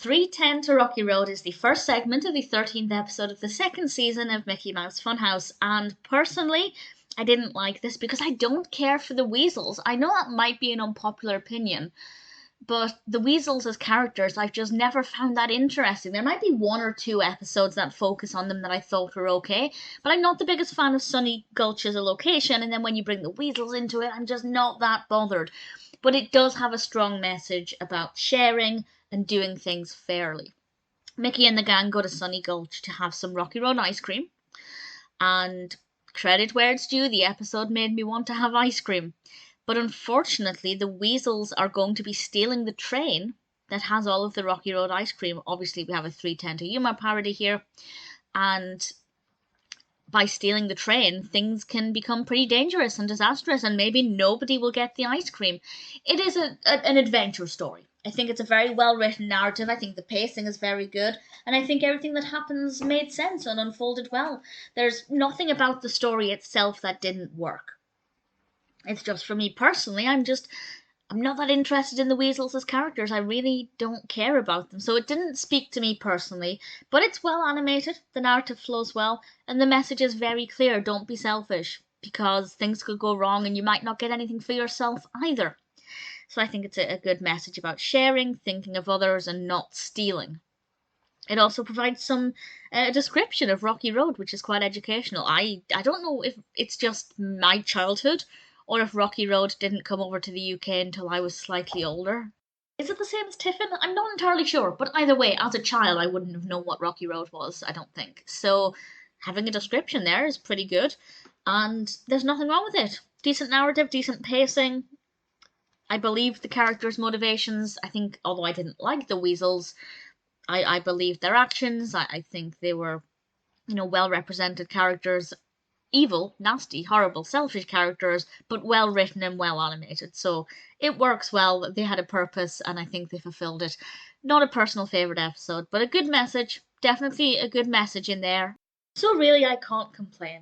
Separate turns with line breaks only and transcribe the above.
310 to Rocky Road is the first segment of the 13th episode of the second season of Mickey Mouse Funhouse, and personally, I didn't like this because I don't care for the weasels. I know that might be an unpopular opinion, but the weasels as characters I've just never found that interesting. There might be one or two episodes that focus on them that I thought were okay, but I'm not the biggest fan of Sunny Gulch as a location, and then when you bring the weasels into it, I'm just not that bothered. But it does have a strong message about sharing and doing things fairly. Mickey and the gang go to Sunny Gulch to have some Rocky Road ice cream, and credit where it's due, the episode made me want to have ice cream. But unfortunately, the weasels are going to be stealing the train that has all of the Rocky Road ice cream. Obviously, we have a 310 to Yuma parody here, and by stealing the train, things can become pretty dangerous and disastrous, and maybe nobody will get the ice cream. It is an adventure story. I think it's a very well-written narrative. I think the pacing is very good, and I think everything that happens made sense and unfolded well. There's nothing about the story itself that didn't work. It's just for me personally, I'm not that interested in the weasels as characters. I really don't care about them. So it didn't speak to me personally, but it's well animated, the narrative flows well, and the message is very clear. Don't be selfish, because things could go wrong and you might not get anything for yourself either. So I think it's a good message about sharing, thinking of others, and not stealing. It also provides some description of Rocky Road, which is quite educational. I don't know if it's just my childhood, or if Rocky Road didn't come over to the UK until I was slightly older. Is it the same as Tiffin? I'm not entirely sure, but either way, as a child, I wouldn't have known what Rocky Road was, I don't think. So having a description there is pretty good, and there's nothing wrong with it. Decent narrative, decent pacing. I believe the characters' motivations. I think, although I didn't like the weasels, I believed their actions. I think they were, well-represented characters. Evil, nasty, horrible, selfish characters, but well written and well animated. So it works well. They had a purpose, and I think they fulfilled it. Not a personal favourite episode, but a good message. Definitely a good message in there. So really, I can't complain.